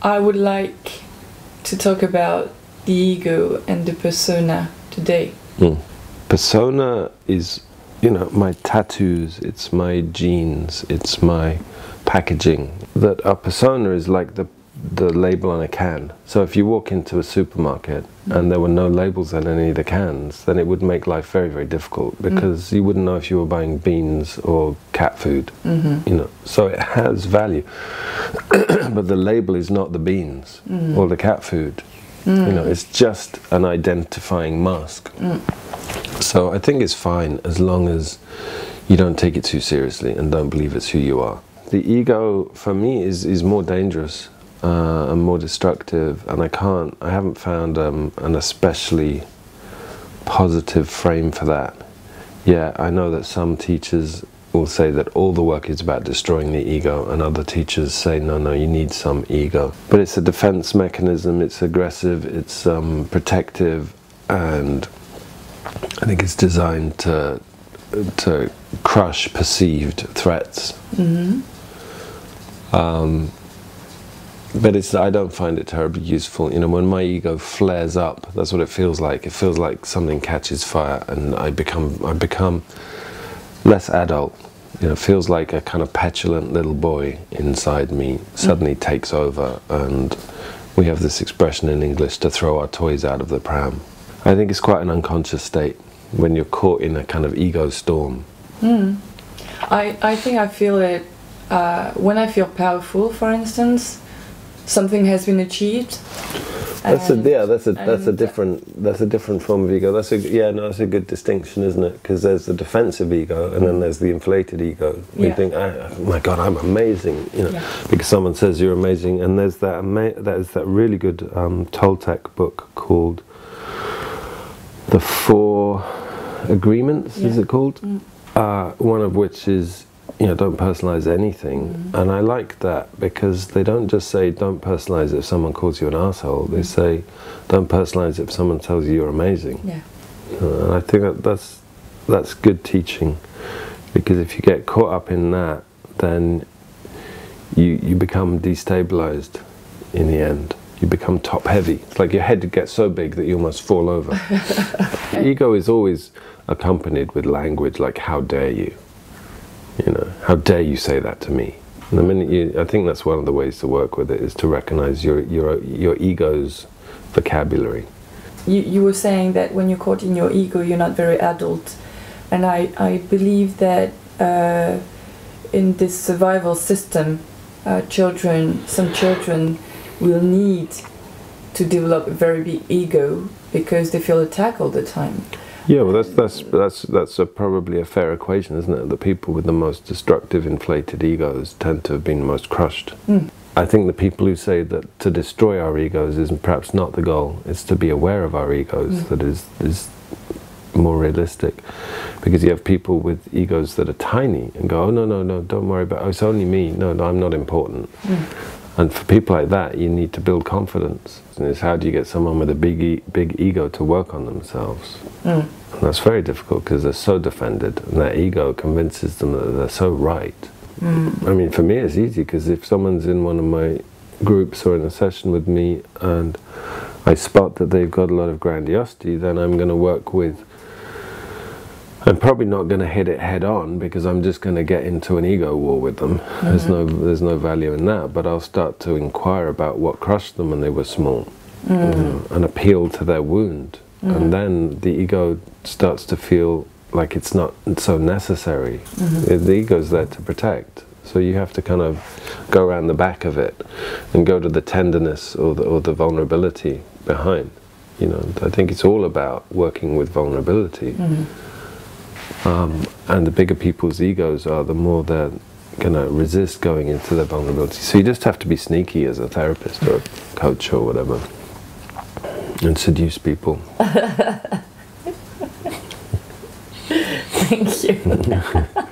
I would like to talk about the ego and the persona today. Persona is, you know, my tattoos, it's my genes, it's my packaging. That our persona is like the label on a can. So if you walk into a supermarket and there were no labels on any of the cans, then it would make life very, very difficult, because you wouldn't know if you were buying beans or cat food. You know, so it has value, but the label is not the beans or the cat food. You know, it's just an identifying mask. So I think it's fine as long as you don't take it too seriously and don't believe it's who you are. The ego, for me, is more dangerous and more destructive, and I haven't found an especially positive frame for that. Yeah, I know that some teachers will say that all the work is about destroying the ego, and other teachers say, no, you need some ego. But it's a defense mechanism, it's aggressive, it's protective, and I think it's designed to crush perceived threats. But I don't find it terribly useful. You know, when my ego flares up, that's what it feels like. It feels like something catches fire, and I become less adult. You know, it feels like a kind of petulant little boy inside me suddenly takes over, and we have this expression in English, to throw our toys out of the pram. I think it's quite an unconscious state when you're caught in a kind of ego storm. I think I feel it when I feel powerful, for instance. Something has been achieved. That's a different form of ego. That's a good distinction, isn't it? Because there's the defensive ego, and then there's the inflated ego. We think, oh my God, I'm amazing, you know, because someone says you're amazing. And there's that really good Toltec book called The Four Agreements. Is it called? One of which is, you know, don't personalize anything. And I like that, because they don't just say don't personalize it if someone calls you an asshole. They say don't personalize it if someone tells you you're amazing. And I think that's good teaching, because if you get caught up in that, then you become destabilized in the end. You become top heavy. It's like your head gets so big that you almost fall over. The ego is always accompanied with language like, how dare you? You know, how dare you say that to me? And the minute I think that's one of the ways to work with it, is to recognize your ego's vocabulary. You were saying that when you're caught in your ego, you're not very adult. And I believe that in this survival system, some children will need to develop a very big ego because they feel attacked all the time. Yeah, well, that's probably a fair equation, isn't it? The people with the most destructive, inflated egos tend to have been most crushed. I think the people who say that to destroy our egos is perhaps not the goal. It's to be aware of our egos that is more realistic. Because you have people with egos that are tiny and go, oh, no, don't worry about it. Oh, it's only me. No, I'm not important. And for people like that, you need to build confidence. And it's how do you get someone with a big ego to work on themselves? And that's very difficult, because they're so defended, and that ego convinces them that they're so right. I mean, for me it's easy, because if someone's in one of my groups or in a session with me and I spot that they've got a lot of grandiosity, then I'm going to work with, I'm probably not going to hit it head on, because I'm just going to get into an ego war with them. There's no value in that, but I'll start to inquire about what crushed them when they were small, and appeal to their wound. And then the ego starts to feel like it's not so necessary. The ego's there to protect. So you have to kind of go around the back of it and go to the tenderness or the vulnerability behind. You know, I think it's all about working with vulnerability. And the bigger people's egos are, the more they're going to resist going into their vulnerability. So you just have to be sneaky as a therapist or a coach or whatever, and seduce people. Thank you.